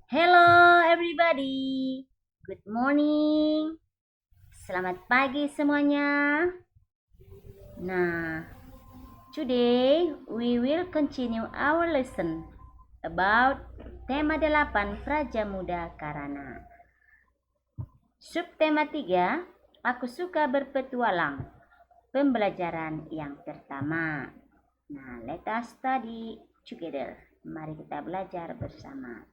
Hello everybody, good morning, selamat pagi semuanya. Nah, today we will continue our lesson about tema 8 Praja Muda Karana. Subtema 3, aku suka berpetualang. Pembelajaran yang pertama. Nah, let us study together. Mari kita belajar bersama.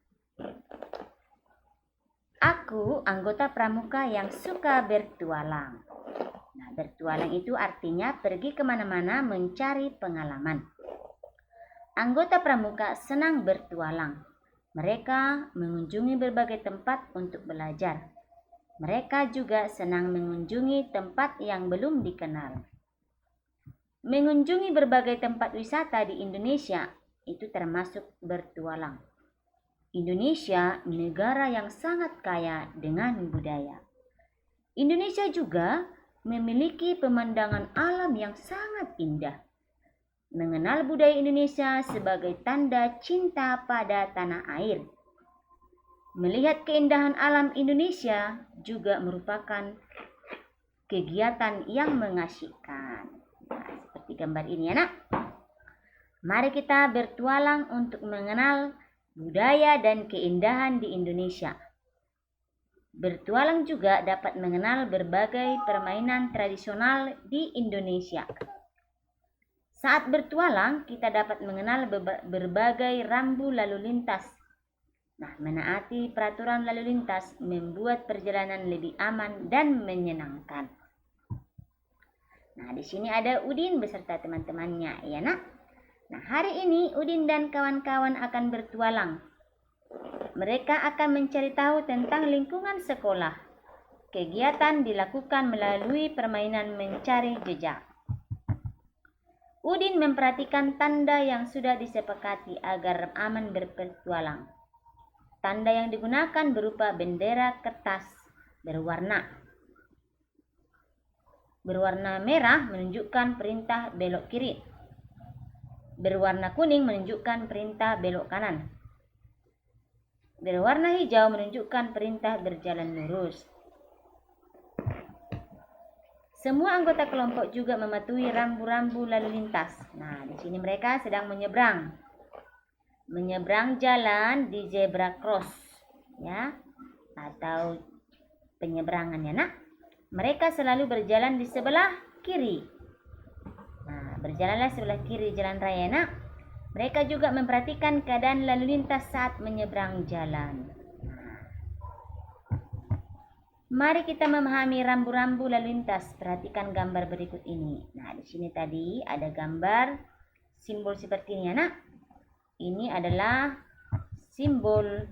Aku anggota pramuka yang suka bertualang. Nah, bertualang itu artinya pergi kemana-mana mencari pengalaman. Anggota pramuka senang bertualang. Mereka mengunjungi berbagai tempat untuk belajar. Mereka juga senang mengunjungi tempat yang belum dikenal. Mengunjungi berbagai tempat wisata di Indonesia itu termasuk bertualang. Indonesia negara yang sangat kaya dengan budaya. Indonesia juga memiliki pemandangan alam yang sangat indah. Mengenal budaya Indonesia sebagai tanda cinta pada tanah air. Melihat keindahan alam Indonesia juga merupakan kegiatan yang mengasyikkan. Nah, seperti gambar ini ya nak. Mari kita bertualang untuk mengenal budaya dan keindahan di Indonesia. Bertualang juga dapat mengenal berbagai permainan tradisional di Indonesia. Saat bertualang, kita dapat mengenal berbagai rambu lalu lintas. Nah, menaati peraturan lalu lintas membuat perjalanan lebih aman dan menyenangkan. Nah, di sini ada Udin beserta teman-temannya, ya nak? Nah, hari ini Udin dan kawan-kawan akan bertualang. Mereka akan mencari tahu tentang lingkungan sekolah. Kegiatan dilakukan melalui permainan mencari jejak. Udin memperhatikan tanda yang sudah disepakati agar aman berpetualang. Tanda yang digunakan berupa bendera kertas berwarna merah menunjukkan perintah belok kiri. Berwarna kuning menunjukkan perintah belok kanan. Berwarna hijau menunjukkan perintah berjalan lurus. Semua anggota kelompok juga mematuhi rambu-rambu lalu lintas. Nah, di sini mereka sedang menyeberang jalan di zebra cross, ya, atau penyeberangan ya nak. Mereka selalu berjalan di sebelah kiri. Nah, berjalanlah sebelah kiri jalan raya nak. Mereka juga memperhatikan keadaan lalu lintas saat menyeberang jalan. Mari kita memahami rambu-rambu lalu lintas. Perhatikan gambar berikut ini. Nah, di sini tadi ada gambar simbol seperti ini ya nak. Ini adalah simbol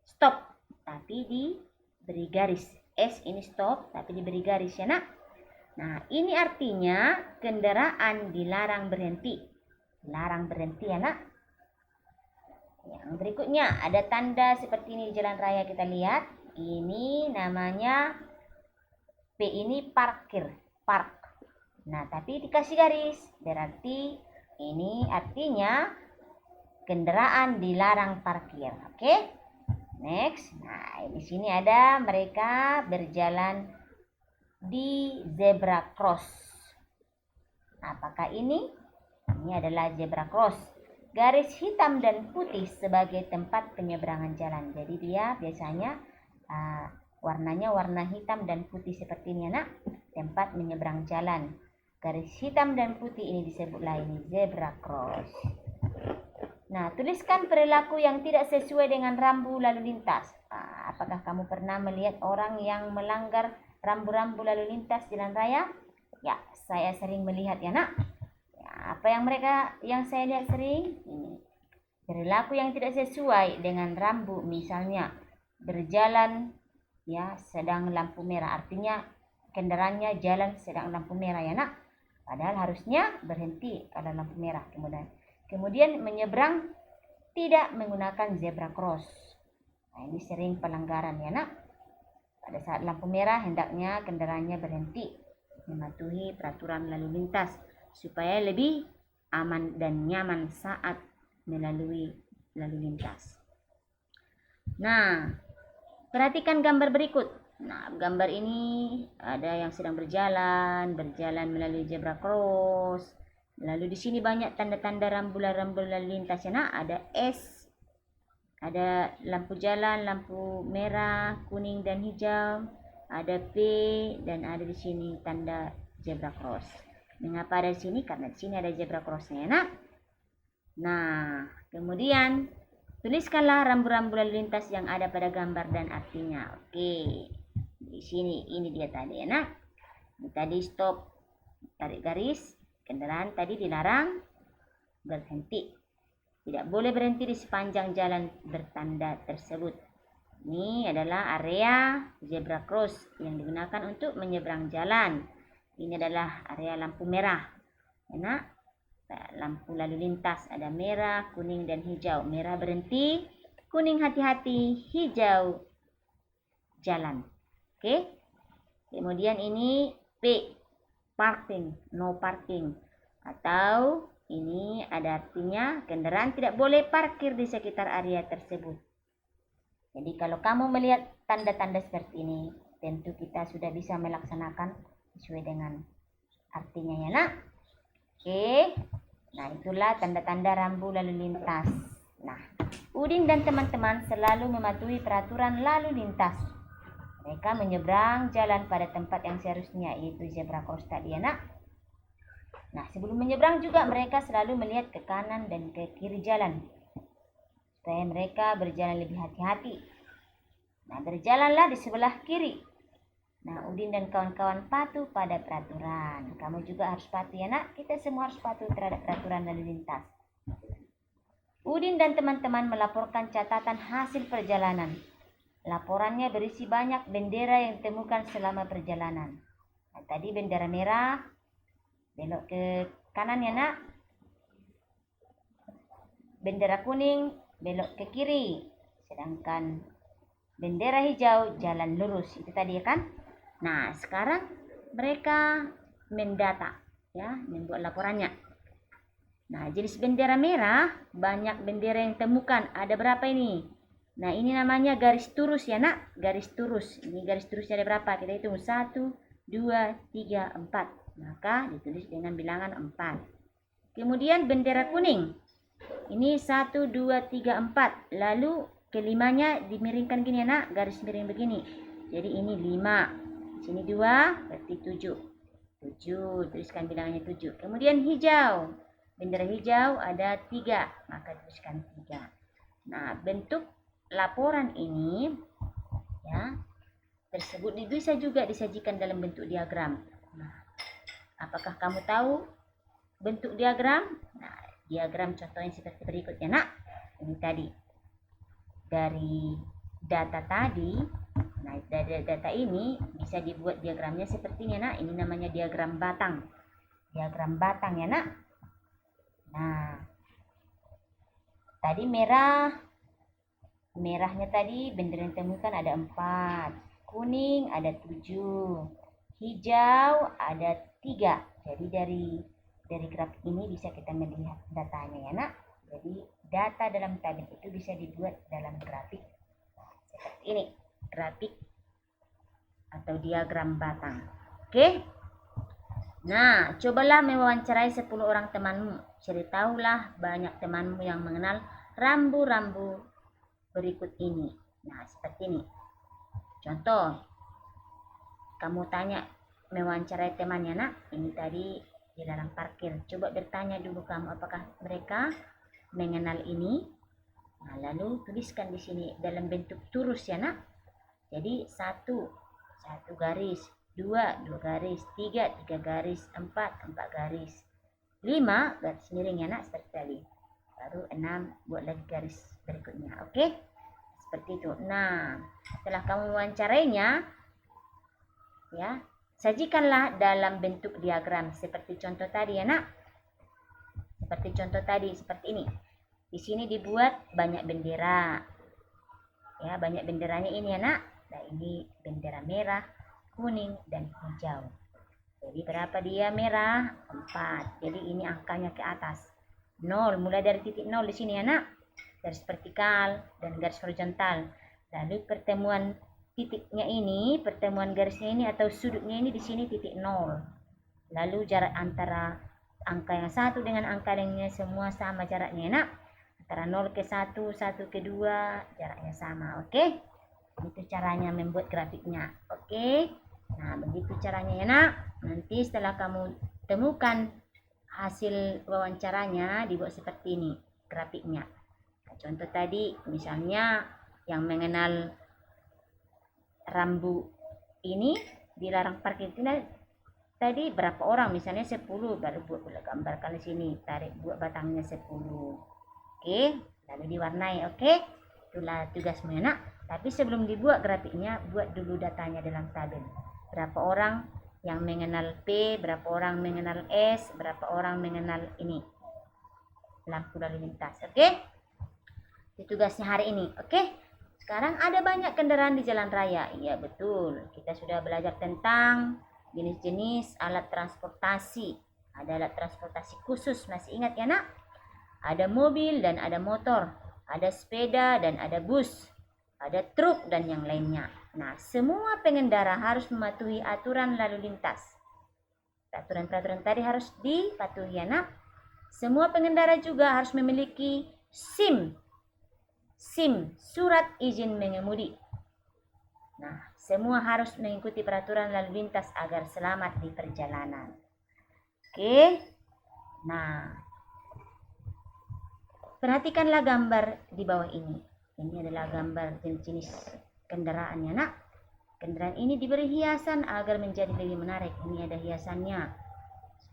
stop, tapi diberi garis. S ini stop, tapi diberi garis ya nak. Nah, ini artinya kendaraan dilarang berhenti. Larang berhenti ya nak. Yang berikutnya ada tanda seperti ini di jalan raya, kita lihat. Ini namanya P, ini parkir, park. Nah, tapi dikasih garis, berarti ini artinya kendaraan dilarang parkir. Oke? Next. Nah, di sini ada mereka berjalan di zebra cross. Apakah ini? Ini adalah zebra cross. Garis hitam dan putih sebagai tempat penyeberangan jalan. Jadi dia biasanya warnanya warna hitam dan putih seperti ini nak. Tempat menyeberang jalan. Garis hitam dan putih ini disebutlah ini zebra cross. Nah, tuliskan perilaku yang tidak sesuai dengan rambu lalu lintas. Apakah kamu pernah melihat orang yang melanggar rambu-rambu lalu lintas jalan raya? Ya, saya sering melihat ya nak. Apa yang saya lihat sering ini perilaku yang tidak sesuai dengan rambu, misalnya berjalan ya sedang lampu merah, artinya kendaraannya jalan sedang lampu merah ya nak, padahal harusnya berhenti kalau lampu merah. Kemudian menyeberang tidak menggunakan zebra cross. Nah, ini sering pelanggaran ya nak. Pada saat lampu merah hendaknya kendaraannya berhenti, mematuhi peraturan lalu lintas supaya lebih aman dan nyaman saat melalui lalu lintas. Nah, perhatikan gambar berikut. Nah, gambar ini ada yang sedang berjalan melalui zebra cross. Lalu di sini banyak tanda-tanda rambu-rambu lalu lintas ya nak. Ada S, ada lampu jalan, lampu merah, kuning dan hijau. Ada P dan ada di sini tanda zebra cross. Mengapa ada di sini? Karena di sini ada zebra crossnya ya nak. Nah, kemudian tuliskanlah rambu-rambu lalu lintas yang ada pada gambar dan artinya. Oke. Di sini ini dia tadi ya nak. Ini tadi stop, tarik garis, kendaraan tadi dilarang berhenti. Tidak boleh berhenti di sepanjang jalan bertanda tersebut. Ini adalah area zebra cross yang digunakan untuk menyeberang jalan. Ini adalah area lampu merah. Ya nak. Lampu lalu lintas ada merah, kuning dan hijau. Merah berhenti, kuning hati-hati, hijau jalan. Oke. Kemudian ini P, parking, no parking. Atau ini ada artinya kendaraan tidak boleh parkir di sekitar area tersebut. Jadi kalau kamu melihat tanda-tanda seperti ini, tentu kita sudah bisa melaksanakan sesuai dengan artinya ya nak. Oke. Nah, itulah tanda-tanda rambu lalu lintas. Nah, Udin dan teman-teman selalu mematuhi peraturan lalu lintas. Mereka menyeberang jalan pada tempat yang seharusnya, yaitu zebra cross tadi ya nak. Nah, sebelum menyeberang juga mereka selalu melihat ke kanan dan ke kiri jalan, supaya mereka berjalan lebih hati-hati. Nah, berjalanlah di sebelah kiri. Nah, Udin dan kawan-kawan patuh pada peraturan. Kamu juga harus patuh ya nak. Kita semua harus patuh terhadap peraturan lalu lintas. Udin dan teman-teman melaporkan catatan hasil perjalanan. Laporannya berisi banyak bendera yang ditemukan selama perjalanan. Nah, tadi bendera merah, belok ke kanan ya nak. Bendera kuning, belok ke kiri. Sedangkan bendera hijau, jalan lurus. Itu tadi ya kan? Nah, sekarang mereka mendata, ya, membuat laporannya. Nah, jenis bendera merah, banyak bendera yang temukan. Ada berapa ini? Nah, ini namanya garis turus ya nak, garis turus. Ini garis turusnya ada berapa? Kita hitung 1, 2, 3, 4. Maka ditulis dengan bilangan 4. Kemudian bendera kuning. Ini 1, 2, 3, 4. Lalu kelimanya dimiringkan gini ya nak, garis miring begini. Jadi ini 5. Sini 2, berarti 7. 7, tuliskan bilangannya 7. Kemudian hijau. Bendera hijau ada 3, maka tuliskan 3. Nah, bentuk laporan ini ya tersebut bisa juga disajikan dalam bentuk diagram. Nah, apakah kamu tahu bentuk diagram? Nah, diagram contohnya seperti berikut ya nak. Ini tadi dari data tadi. Nah, dari data ini bisa dibuat diagramnya seperti ini nak. Ini namanya diagram batang. Diagram batang ya nak. Nah, tadi merahnya tadi bendera yang ditemukan ada 4. Kuning ada 7. Hijau ada 3. Jadi dari grafik ini bisa kita melihat datanya ya nak. Jadi data dalam tabel itu bisa dibuat dalam grafik seperti ini. Grafik atau diagram batang. Oke. Nah, cobalah mewawancarai 10 orang temanmu. Ceritahulah banyak temanmu yang mengenal rambu-rambu berikut ini. Nah, seperti ini. Contoh, kamu tanya mewawancarai temannya nak. Ini tadi dilarang parkir. Coba bertanya dulu kamu apakah mereka mengenal ini. Nah, lalu tuliskan di sini dalam bentuk turus ya nak. Jadi 1 garis, 2 garis, 3 garis, 4 garis, 5 garis miring ya nak seperti tadi. Baru 6 buat lagi garis berikutnya. Oke? Seperti itu. Nah, setelah kamu wawancarainya ya, sajikanlah dalam bentuk diagram seperti contoh tadi ya nak. Seperti contoh tadi seperti ini. Di sini dibuat banyak bendera. Ya, banyak benderanya ini ya nak. Nah, ini bendera merah, kuning, dan hijau. Jadi berapa dia merah? 4. Jadi ini angkanya ke atas. 0, mulai dari titik 0 di sini ya nak. Garis vertikal dan garis horizontal. Lalu pertemuan titiknya ini, pertemuan garisnya ini atau sudutnya ini di sini titik 0. Lalu jarak antara angka yang satu dengan angka lainnya semua sama jaraknya, nak. Antara 0 ke 1, 1 ke 2, jaraknya sama. Oke? Itu caranya membuat grafiknya. Oke? Nah, begitu caranya ya, nak. Nanti setelah kamu temukan hasil wawancaranya, dibuat seperti ini grafiknya. Nah, contoh tadi misalnya yang mengenal rambu ini dilarang parkir tadi berapa orang, misalnya 10, baru buat gambar kali sini, tarik buat batangnya 10. Oke, lalu diwarnai. Oke, itulah tugasmu ya, nak. Tapi sebelum dibuat grafiknya, buat dulu datanya dalam tabel. Berapa orang yang mengenal P, berapa orang mengenal S, berapa orang mengenal ini lampu lalu lintas. Oke, itu tugasnya hari ini. Oke, sekarang ada banyak kendaraan di jalan raya. Iya betul, kita sudah belajar tentang jenis-jenis alat transportasi. Ada alat transportasi khusus, masih ingat ya, nak? Ada mobil dan ada motor, ada sepeda dan ada bus, ada truk dan yang lainnya. Nah, semua pengendara harus mematuhi aturan lalu lintas. Peraturan-peraturan tadi harus dipatuhi ya, nak. Semua pengendara juga harus memiliki SIM, surat izin mengemudi. Nah, semua harus mengikuti peraturan lalu lintas agar selamat di perjalanan. Oke. Nah, perhatikanlah gambar di bawah ini. Ini adalah gambar jenis-jenis kendaraannya, nak. Kendaraan ini diberi hiasan agar menjadi lebih menarik. Ini ada hiasannya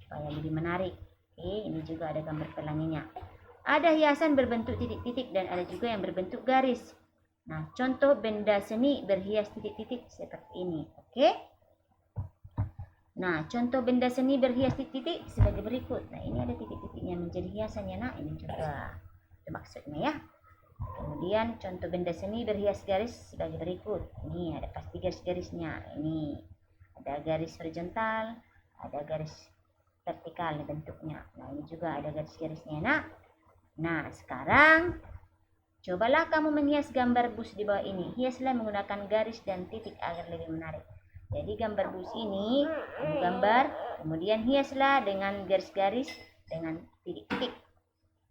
supaya lebih menarik. Oke, ini juga ada gambar pelanginya. Ada hiasan berbentuk titik-titik dan ada juga yang berbentuk garis. Nah, contoh benda seni berhias titik-titik seperti ini. Oke. Nah, contoh benda seni berhias titik-titik sebagai berikut. Nah, ini ada titik-titiknya menjadi hiasannya, nak. Ini juga itu maksudnya ya. Kemudian contoh benda seni berhias garis sebagai berikut. Ini ada pasti garis-garisnya. Ini ada garis horizontal, ada garis vertikal bentuknya. Nah, ini juga ada garis-garisnya, nak. Nah, sekarang cobalah kamu menghias gambar bus di bawah ini. Hiaslah menggunakan garis dan titik agar lebih menarik. Jadi gambar bus ini kamu gambar, kemudian hiaslah dengan garis-garis dengan titik-titik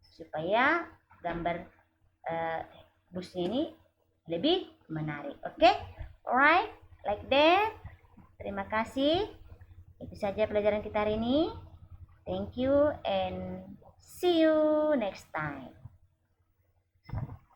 supaya gambar busnya ini lebih menarik. Oke? Alright, like that. Terima kasih. Itu saja pelajaran kita hari ini. Thank you and see you next time.